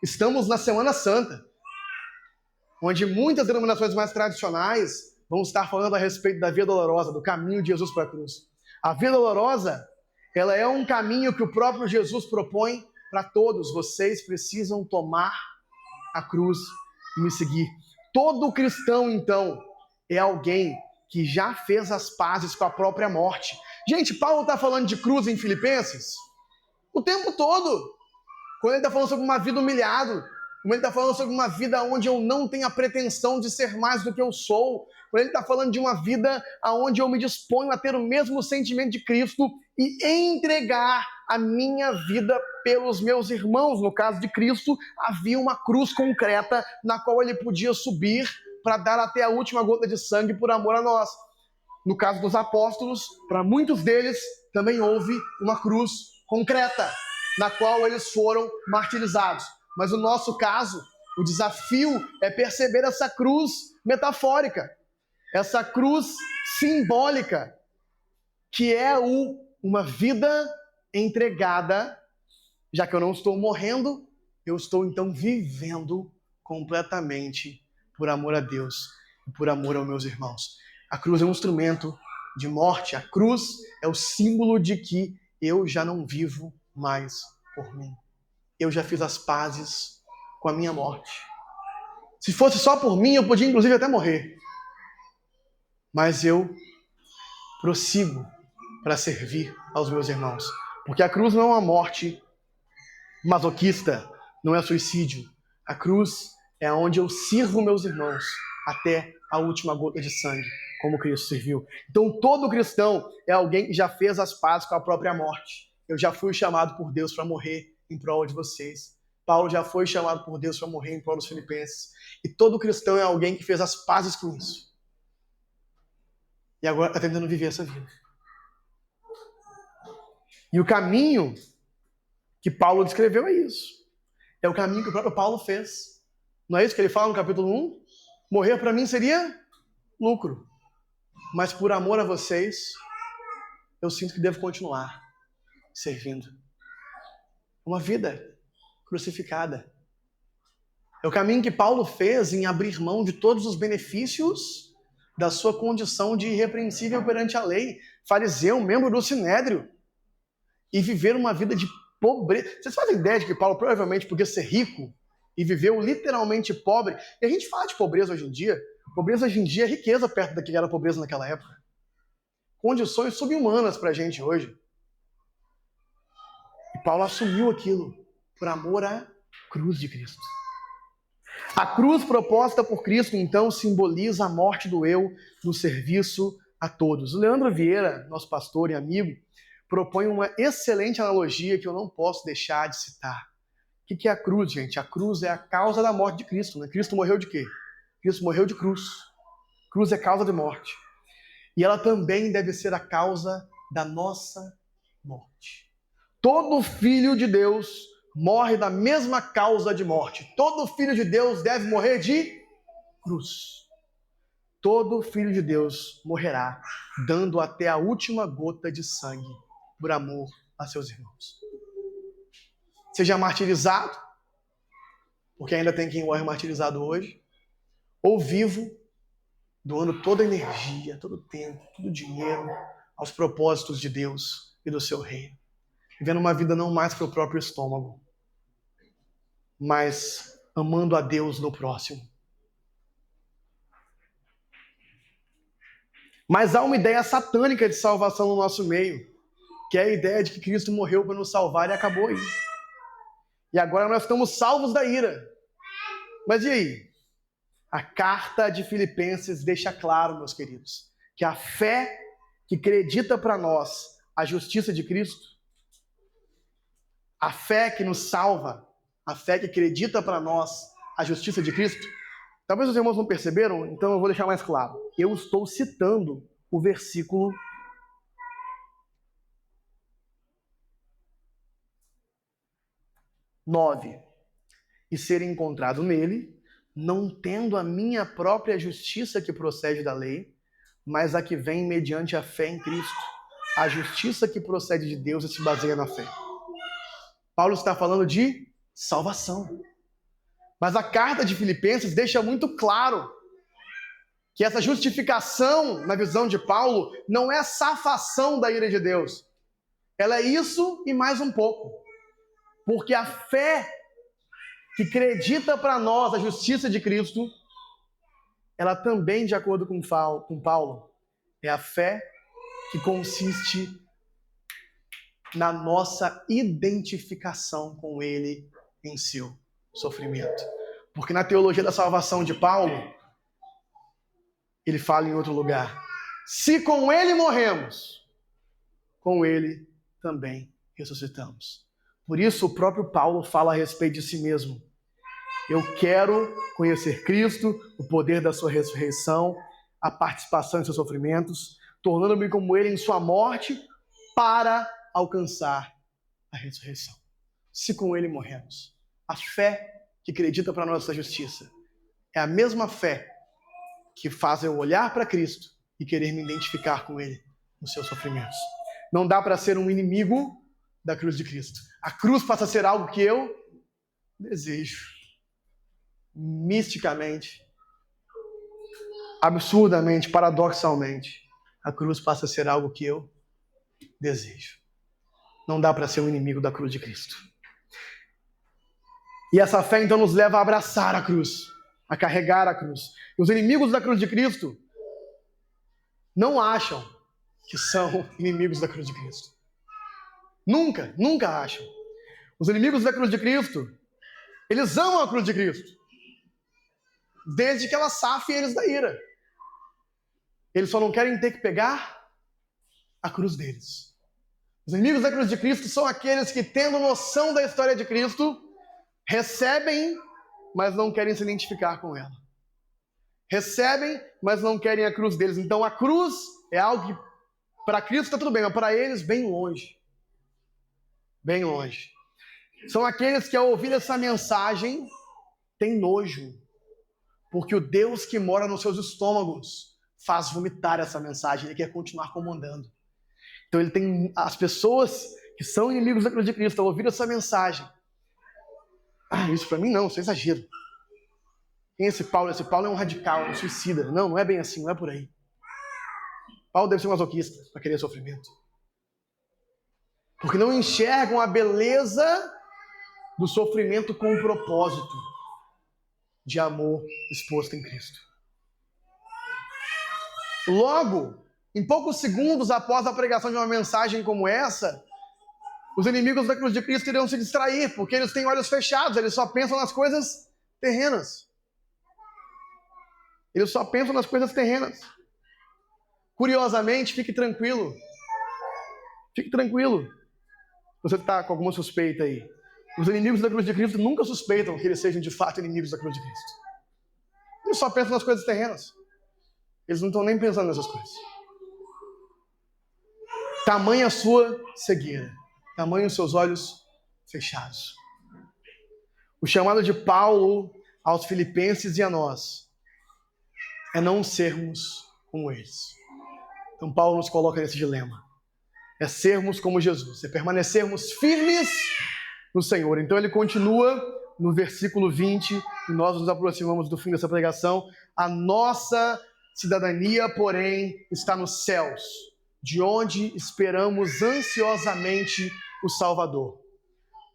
Estamos na Semana Santa, onde muitas denominações mais tradicionais vão estar falando a respeito da Via Dolorosa, do caminho de Jesus para a cruz. A Via Dolorosa, ela é um caminho que o próprio Jesus propõe para todos. Vocês precisam tomar a cruz e me seguir. Todo cristão, então, é alguém que já fez as pazes com a própria morte. Gente, Paulo está falando de cruz em Filipenses o tempo todo. Quando ele está falando sobre uma vida humilhada, Quando ele está falando sobre uma vida onde eu não tenho a pretensão de ser mais do que eu sou, quando ele está falando de uma vida onde eu me disponho a ter o mesmo sentimento de Cristo e entregar a minha vida pelos meus irmãos. No caso de Cristo, havia uma cruz concreta na qual ele podia subir para dar até a última gota de sangue por amor a nós. No caso dos apóstolos, para muitos deles, também houve uma cruz concreta, na qual eles foram martirizados. Mas no nosso caso, o desafio é perceber essa cruz metafórica, essa cruz simbólica, que é uma vida entregada. Já que eu não estou morrendo, eu estou então vivendo completamente por amor a Deus e por amor aos meus irmãos. A cruz é um instrumento de morte. A cruz é o símbolo de que eu já não vivo mais por mim. Eu já fiz as pazes com a minha morte. Se fosse só por mim, eu podia inclusive até morrer. Mas eu prossigo para servir aos meus irmãos. Porque a cruz não é uma morte masoquista, não é suicídio. A cruz é onde eu sirvo meus irmãos até a última gota de sangue, como Cristo serviu. Então todo cristão é alguém que já fez as pazes com a própria morte. Eu já fui chamado por Deus para morrer em prol de vocês. Paulo já foi chamado por Deus para morrer em prol dos filipenses. E todo cristão é alguém que fez as pazes com isso. E agora está tentando viver essa vida. E o caminho que Paulo descreveu é isso. É o caminho que o próprio Paulo fez. Não é isso que ele fala no capítulo 1? Morrer para mim seria lucro. Mas por amor a vocês, eu sinto que devo continuar servindo. Uma vida crucificada. É o caminho que Paulo fez em abrir mão de todos os benefícios da sua condição de irrepreensível perante a lei, fariseu, membro do Sinédrio, e viver uma vida de pobreza. Vocês fazem ideia de que Paulo provavelmente podia ser rico e viveu literalmente pobre? E a gente fala de pobreza hoje em dia. Pobreza hoje em dia é riqueza perto da que era pobreza naquela época. Condições subhumanas para a gente hoje. E Paulo assumiu aquilo por amor à cruz de Cristo. A cruz proposta por Cristo, então, simboliza a morte do eu no serviço a todos. O Leandro Vieira, nosso pastor e amigo, propõe uma excelente analogia que eu não posso deixar de citar. O que é a cruz, gente? A cruz é a causa da morte de Cristo. Né? Cristo morreu de quê? Cristo morreu de cruz. Cruz é causa de morte. E ela também deve ser a causa da nossa morte. Todo filho de Deus morre da mesma causa de morte. Todo filho de Deus deve morrer de cruz. Todo filho de Deus morrerá, dando até a última gota de sangue por amor a seus irmãos. Seja martirizado, porque ainda tem quem morre martirizado hoje, ou vivo, doando toda a energia, todo o tempo, todo o dinheiro aos propósitos de Deus e do seu reino. Vivendo uma vida não mais para o próprio estômago, mas amando a Deus no próximo. Mas há uma ideia satânica de salvação no nosso meio, que é a ideia de que Cristo morreu para nos salvar e acabou aí. E agora nós estamos salvos da ira. Mas e aí? A carta de Filipenses deixa claro, meus queridos, que a fé que acredita para nós a justiça de Cristo, a fé que nos salva, a fé que acredita para nós a justiça de Cristo, talvez os irmãos não perceberam, então eu vou deixar mais claro. Eu estou citando o versículo 9. E ser encontrado nele, não tendo a minha própria justiça que procede da lei, mas a que vem mediante a fé em Cristo. A justiça que procede de Deus e se baseia na fé. Paulo está falando de salvação. Mas a carta de Filipenses deixa muito claro que essa justificação, na visão de Paulo, não é a safação da ira de Deus. Ela é isso e mais um pouco. Porque a fé que acredita para nós a justiça de Cristo, ela também, de acordo com Paulo, é a fé que consiste na nossa identificação com Ele em seu sofrimento. Porque na teologia da salvação de Paulo, ele fala em outro lugar: se com ele morremos, com ele também ressuscitamos. Por isso o próprio Paulo fala a respeito de si mesmo: eu quero conhecer Cristo, o poder da sua ressurreição, a participação em seus sofrimentos, tornando-me como ele em sua morte, para alcançar a ressurreição. Se com ele morremos. A fé que acredita para a nossa justiça é a mesma fé que faz eu olhar para Cristo e querer me identificar com ele nos seus sofrimentos. Não dá para ser um inimigo da cruz de Cristo. A cruz passa a ser algo que eu desejo. Misticamente, absurdamente, paradoxalmente, a cruz passa a ser algo que eu desejo. Não dá para ser um inimigo da cruz de Cristo. E essa fé então nos leva a abraçar a cruz, a carregar a cruz. E os inimigos da cruz de Cristo não acham que são inimigos da cruz de Cristo. Nunca, nunca acham. Os inimigos da cruz de Cristo, eles amam a cruz de Cristo, desde que ela safe eles da ira. Eles só não querem ter que pegar a cruz deles. Os inimigos da cruz de Cristo são aqueles que, tendo noção da história de Cristo, recebem, mas não querem se identificar com ela. Recebem, mas não querem a cruz deles. Então a cruz é algo que para Cristo está tudo bem, mas para eles bem longe. Bem longe. São aqueles que, ao ouvir essa mensagem, têm nojo. Porque o Deus que mora nos seus estômagos faz vomitar essa mensagem. Ele quer continuar comandando. Então ele tem as pessoas que são inimigos da cruz de Cristo, ao ouvir essa mensagem: isso para mim não, isso é exagero. Quem é esse Paulo? Esse Paulo é um radical, um suicida. Não, não é bem assim, não é por aí. Paulo deve ser um masoquista para querer sofrimento. Porque não enxergam a beleza do sofrimento com um propósito de amor exposto em Cristo. Logo, em poucos segundos após a pregação de uma mensagem como essa, os inimigos da cruz de Cristo irão se distrair, porque eles têm olhos fechados, eles só pensam nas coisas terrenas. Eles só pensam nas coisas terrenas. Curiosamente, fique tranquilo. Fique tranquilo. Você está com alguma suspeita aí. Os inimigos da cruz de Cristo nunca suspeitam que eles sejam de fato inimigos da cruz de Cristo. Eles só pensam nas coisas terrenas. Eles não estão nem pensando nessas coisas. Tamanha a sua cegueira. Tamanho os seus olhos fechados. O chamado de Paulo aos filipenses e a nós é não sermos como eles. Então Paulo nos coloca nesse dilema. É sermos como Jesus, é permanecermos firmes no Senhor. Então ele continua no versículo 20, e nós nos aproximamos do fim dessa pregação. A nossa cidadania, porém, está nos céus, de onde esperamos ansiosamente o Salvador,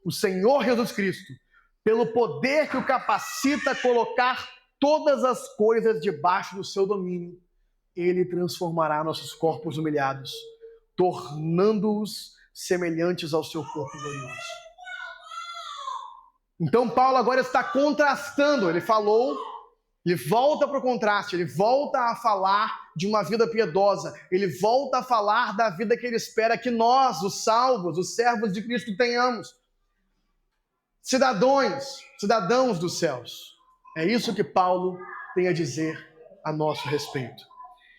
o Senhor Jesus Cristo, pelo poder que o capacita a colocar todas as coisas debaixo do seu domínio. Ele transformará nossos corpos humilhados, tornando-os semelhantes ao seu corpo glorioso. Então Paulo agora está contrastando. Ele falou, ele volta para o contraste, ele volta a falar de uma vida piedosa, ele volta a falar da vida que ele espera que nós, os salvos, os servos de Cristo, tenhamos. Cidadãos dos céus. É isso que Paulo tem a dizer a nosso respeito.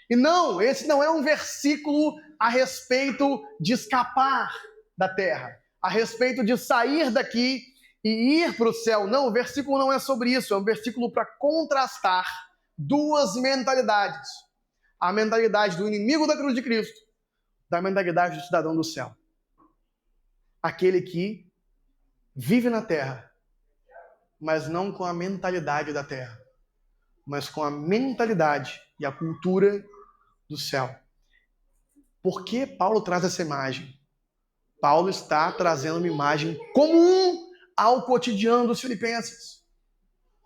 E não, esse não é um versículo a respeito de escapar da terra, a respeito de sair daqui e ir para o céu. Não, o versículo não é sobre isso, é um versículo para contrastar duas mentalidades. A mentalidade do inimigo da cruz de Cristo, da mentalidade do cidadão do céu. Aquele que vive na terra, mas não com a mentalidade da terra, mas com a mentalidade e a cultura do céu. Por que Paulo traz essa imagem? Paulo está trazendo uma imagem comum ao cotidiano dos filipenses.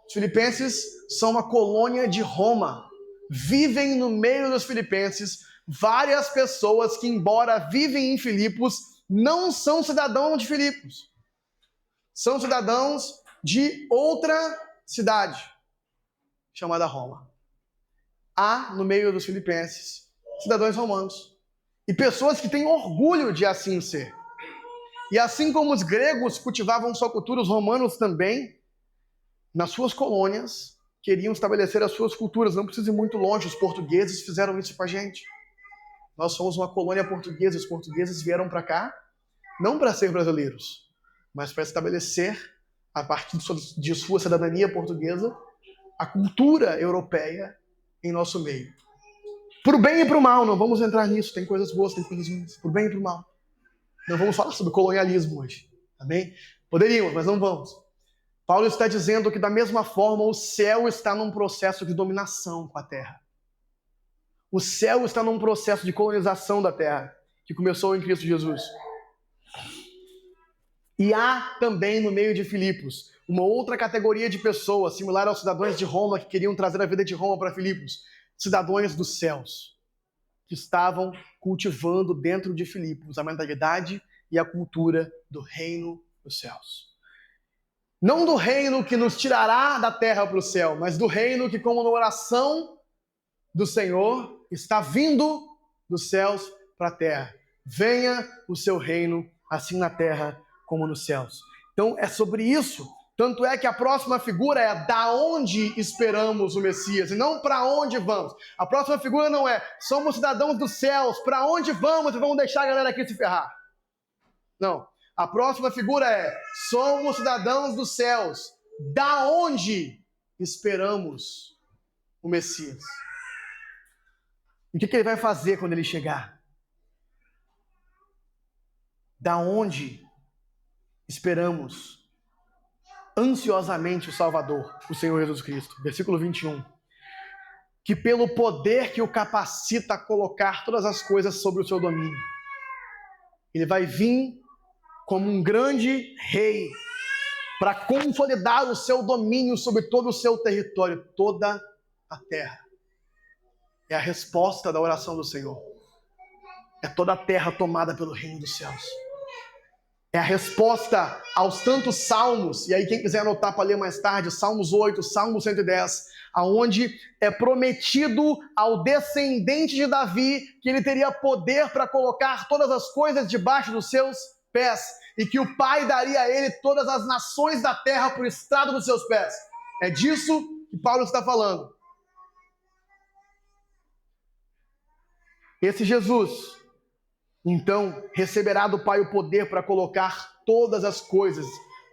Os filipenses são uma colônia de Roma. Vivem no meio dos filipenses várias pessoas que, embora vivem em Filipos, não são cidadãos de Filipos. São cidadãos de outra cidade chamada Roma. Há, no meio dos filipenses, cidadãos romanos. E pessoas que têm orgulho de assim ser. E assim como os gregos cultivavam sua cultura, os romanos também, nas suas colônias, queriam estabelecer as suas culturas. Não precisa ir muito longe, os portugueses fizeram isso com a gente. Nós somos uma colônia portuguesa, os portugueses vieram para cá, não para ser brasileiros, mas para estabelecer, a partir de sua cidadania portuguesa, a cultura europeia em nosso meio. Pro bem e pro mal, não vamos entrar nisso, tem coisas boas, tem coisas ruins, pro bem e pro mal. Não vamos falar sobre colonialismo hoje, amém? Poderíamos, mas não vamos. Paulo está dizendo que da mesma forma o céu está num processo de dominação com a terra. O céu está num processo de colonização da terra, que começou em Cristo Jesus. E há também no meio de Filipos uma outra categoria de pessoas, similar aos cidadãos de Roma, que queriam trazer a vida de Roma para Filipos. Cidadãos dos céus, que estavam cultivando dentro de Filipos a mentalidade e a cultura do reino dos céus. Não do reino que nos tirará da terra para o céu, mas do reino que, como na oração do Senhor, está vindo dos céus para a terra. Venha o seu reino, assim na terra como nos céus. Então é sobre isso. Tanto é que a próxima figura é da onde esperamos o Messias, e não para onde vamos. A próxima figura não é somos cidadãos dos céus, para onde vamos e vamos deixar a galera aqui se ferrar. Não. A próxima figura é somos cidadãos dos céus, da onde esperamos o Messias. E o que ele vai fazer quando ele chegar? Da onde esperamos ansiosamente o Salvador, o Senhor Jesus Cristo. Versículo 21. Que pelo poder que o capacita a colocar todas as coisas sobre o seu domínio, ele vai vir como um grande rei para consolidar o seu domínio sobre todo o seu território, toda a terra. É a resposta da oração do Senhor. É toda a terra tomada pelo reino dos céus. É a resposta aos tantos salmos, e aí quem quiser anotar para ler mais tarde, Salmos 8, Salmo 110, aonde é prometido ao descendente de Davi que ele teria poder para colocar todas as coisas debaixo dos seus pés, e que o Pai daria a ele todas as nações da terra por estrado dos seus pés. É disso que Paulo está falando. Esse Jesus, então, receberá do Pai o poder para colocar todas as coisas,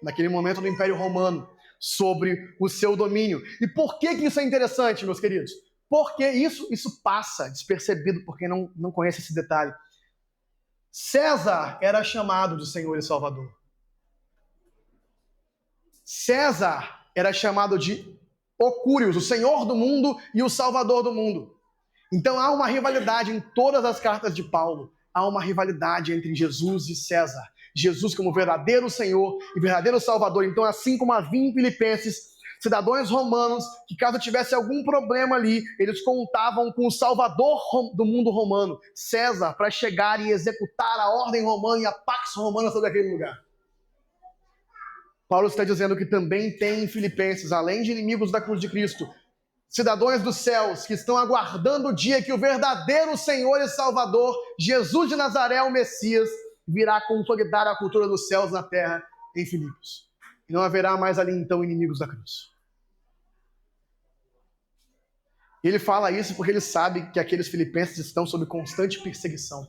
naquele momento do Império Romano, sobre o seu domínio. E por que isso é interessante, meus queridos? Porque isso passa despercebido por quem não conhece esse detalhe. César era chamado de Senhor e Salvador. César era chamado de o Cúrios, o Senhor do mundo e o Salvador do mundo. Então há uma rivalidade em todas as cartas de Paulo. Há uma rivalidade entre Jesus e César. Jesus como verdadeiro Senhor e verdadeiro Salvador. Então, assim como havia em Filipenses, cidadãos romanos, que caso tivesse algum problema ali, eles contavam com o Salvador do mundo romano, César, para chegar e executar a ordem romana e a pax romana sobre aquele lugar. Paulo está dizendo que também tem em Filipenses, além de inimigos da cruz de Cristo, cidadãos dos céus que estão aguardando o dia que o verdadeiro Senhor e Salvador, Jesus de Nazaré, o Messias, virá consolidar a cultura dos céus na terra em Filipos. E não haverá mais ali então inimigos da cruz. Ele fala isso porque ele sabe que aqueles filipenses estão sob constante perseguição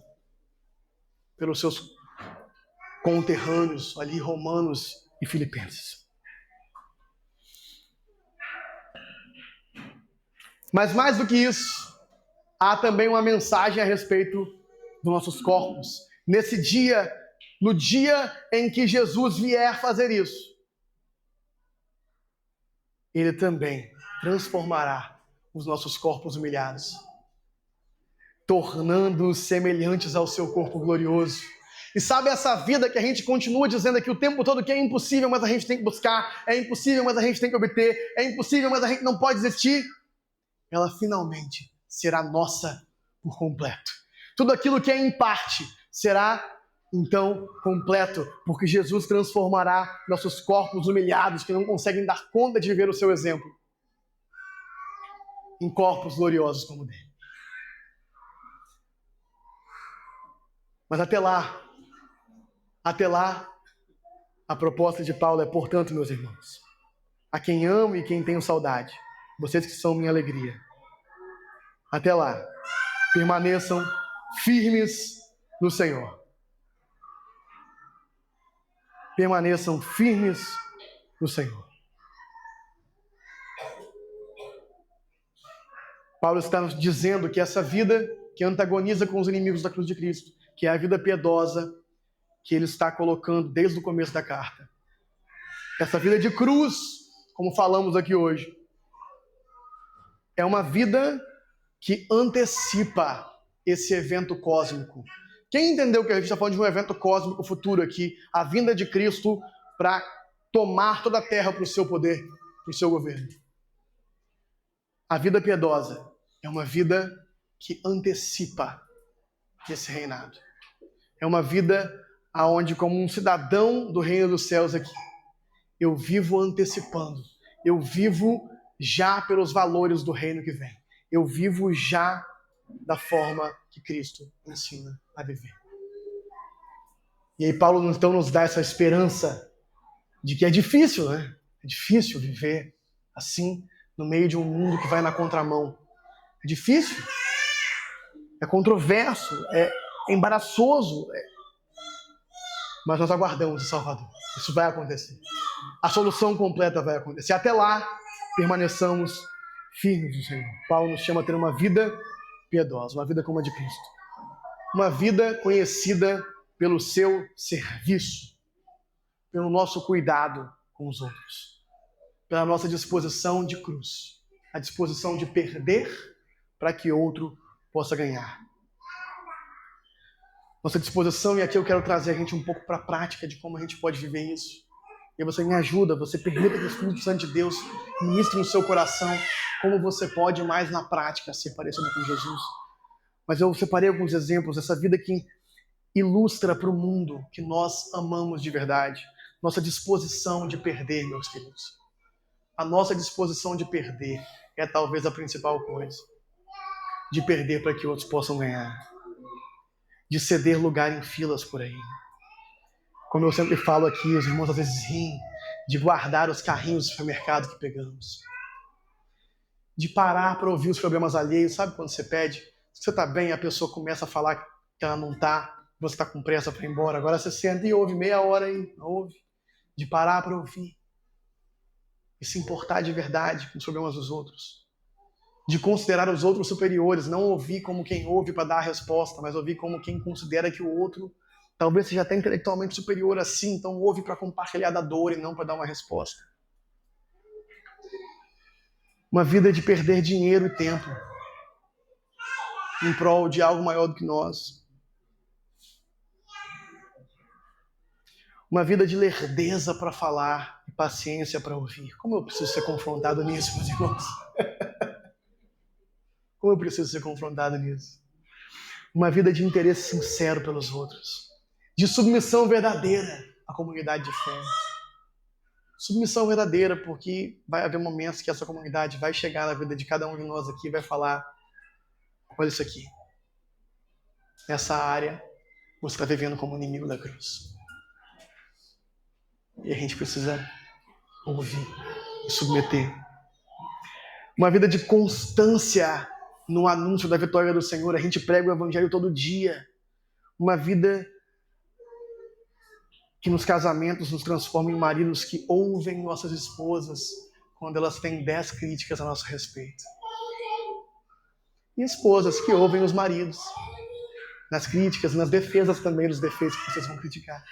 pelos seus conterrâneos ali, romanos e filipenses. Mas mais do que isso, há também uma mensagem a respeito dos nossos corpos. Nesse dia, no dia em que Jesus vier fazer isso, ele também transformará os nossos corpos humilhados, tornando-os semelhantes ao seu corpo glorioso. E sabe essa vida que a gente continua dizendo aqui o tempo todo que é impossível, mas a gente tem que buscar, é impossível, mas a gente tem que obter, é impossível, mas a gente não pode desistir? Ela finalmente será nossa por completo. Tudo aquilo que é em parte será então completo, porque Jesus transformará nossos corpos humilhados, que não conseguem dar conta de viver o seu exemplo, em corpos gloriosos como o dele. Mas até lá, a proposta de Paulo é, portanto, meus irmãos, a quem amo e quem tenho saudade, vocês que são minha alegria, até lá, permaneçam firmes no Senhor. Permaneçam firmes no Senhor. Paulo está nos dizendo que essa vida que antagoniza com os inimigos da cruz de Cristo, que é a vida piedosa que ele está colocando desde o começo da carta. Essa vida de cruz, como falamos aqui hoje, é uma vida que antecipa esse evento cósmico. Quem entendeu que a gente está falando de um evento cósmico futuro aqui, a vinda de Cristo para tomar toda a terra para o seu poder, para o seu governo? A vida piedosa é uma vida que antecipa esse reinado. É uma vida aonde, como um cidadão do reino dos céus aqui, eu vivo antecipando. Eu vivo já pelos valores do reino que vem. Eu vivo já da forma que Cristo ensina a viver. E aí Paulo então nos dá essa esperança de que é difícil, né? É difícil viver assim no meio de um mundo que vai na contramão. É difícil. É controverso, é embaraçoso, mas nós aguardamos o Salvador. Isso vai acontecer. A solução completa vai acontecer. Até lá, permaneçamos firmes no Senhor. Paulo nos chama a ter uma vida piedosa, uma vida como a de Cristo. Uma vida conhecida pelo seu serviço, pelo nosso cuidado com os outros, pela nossa disposição de cruz, a disposição de perder para que outro possa ganhar. Nossa disposição, e aqui eu quero trazer a gente um pouco para a prática de como a gente pode viver isso. E você me ajuda, você permita que o Espírito Santo de Deus ministre no seu coração como você pode mais na prática ser parecido com Jesus. Mas eu separei alguns exemplos dessa vida que ilustra para o mundo que nós amamos de verdade. Nossa disposição de perder, meus queridos. A nossa disposição de perder é talvez a principal coisa. De perder para que outros possam ganhar. De ceder lugar em filas por aí. Como eu sempre falo aqui, os irmãos às vezes riem, de guardar os carrinhos do supermercado que pegamos. De parar para ouvir os problemas alheios. Sabe quando você pede? Se você está bem, a pessoa começa a falar que ela não está, você está com pressa para ir embora. Agora você senta e ouve meia hora aí, ouve. De parar para ouvir. E se importar de verdade com os problemas dos outros. De considerar os outros superiores, não ouvir como quem ouve para dar a resposta, mas ouvir como quem considera que o outro talvez seja até intelectualmente superior a si, então ouve para compartilhar da dor e não para dar uma resposta. Uma vida de perder dinheiro e tempo em prol de algo maior do que nós. Uma vida de lerdeza para falar e paciência para ouvir. Como eu preciso ser confrontado nisso, meus irmãos? Como eu preciso ser confrontado nisso? Uma vida de interesse sincero pelos outros. De submissão verdadeira à comunidade de fé. Submissão verdadeira, porque vai haver momentos que essa comunidade vai chegar na vida de cada um de nós aqui e vai falar: olha isso aqui. Nessa área, você está vivendo como inimigo da cruz. E a gente precisa ouvir e submeter. Uma vida de constância no anúncio da vitória do Senhor. A gente prega o evangelho todo dia. Uma vida que nos casamentos nos transforma em maridos que ouvem nossas esposas quando elas têm 10 críticas a nosso respeito. E esposas que ouvem os maridos nas críticas, nas defesas também dos defeitos que vocês vão criticar.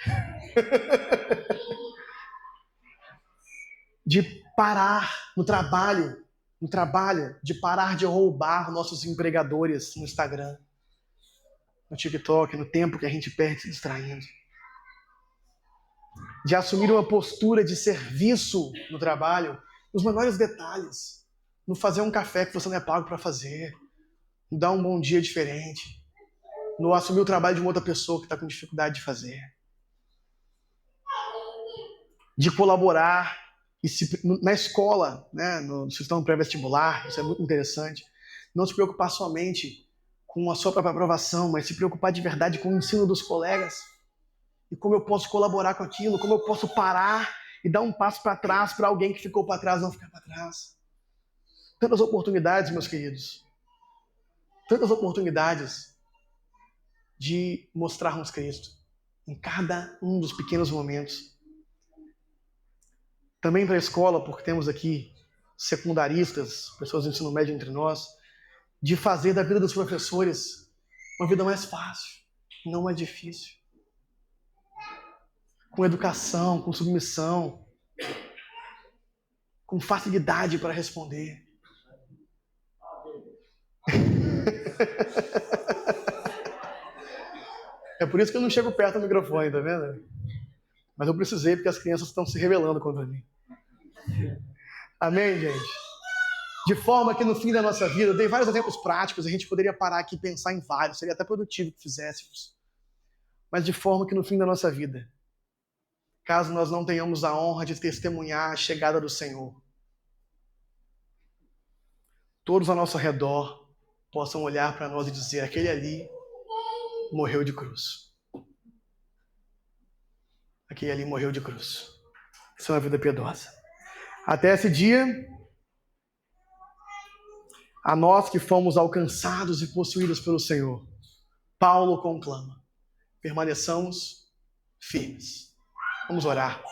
De parar no trabalho, de parar de roubar nossos empregadores no Instagram, no TikTok, no tempo que a gente perde se distraindo. De assumir uma postura de serviço no trabalho, nos menores detalhes. No fazer um café que você não é pago para fazer. No dar um bom dia diferente. no assumir o trabalho de uma outra pessoa que está com dificuldade de fazer. De colaborar na escola, né, no sistema pré-vestibular, isso é muito interessante. Não se preocupar somente com a sua própria aprovação, mas se preocupar de verdade com o ensino dos colegas. E como eu posso colaborar com aquilo, como eu posso parar e dar um passo para trás para alguém que ficou para trás não ficar para trás. Tantas oportunidades, meus queridos. Tantas oportunidades de mostrarmos Cristo em cada um dos pequenos momentos. Também para a escola, porque temos aqui secundaristas, pessoas do ensino médio entre nós, de fazer da vida dos professores uma vida mais fácil, não mais difícil. Com educação, com submissão, com facilidade para responder. É por isso que eu não chego perto do microfone, tá vendo? Mas eu precisei, porque as crianças estão se rebelando contra mim. Amém, gente? De forma que no fim da nossa vida, eu dei vários exemplos práticos, a gente poderia parar aqui e pensar em vários, seria até produtivo que fizéssemos. Mas de forma que no fim da nossa vida, caso nós não tenhamos a honra de testemunhar a chegada do Senhor, todos ao nosso redor possam olhar para nós e dizer: aquele ali morreu de cruz. Aquele ali morreu de cruz. Isso é uma vida piedosa. Até esse dia, a nós que fomos alcançados e possuídos pelo Senhor, Paulo conclama: permaneçamos firmes. Vamos orar.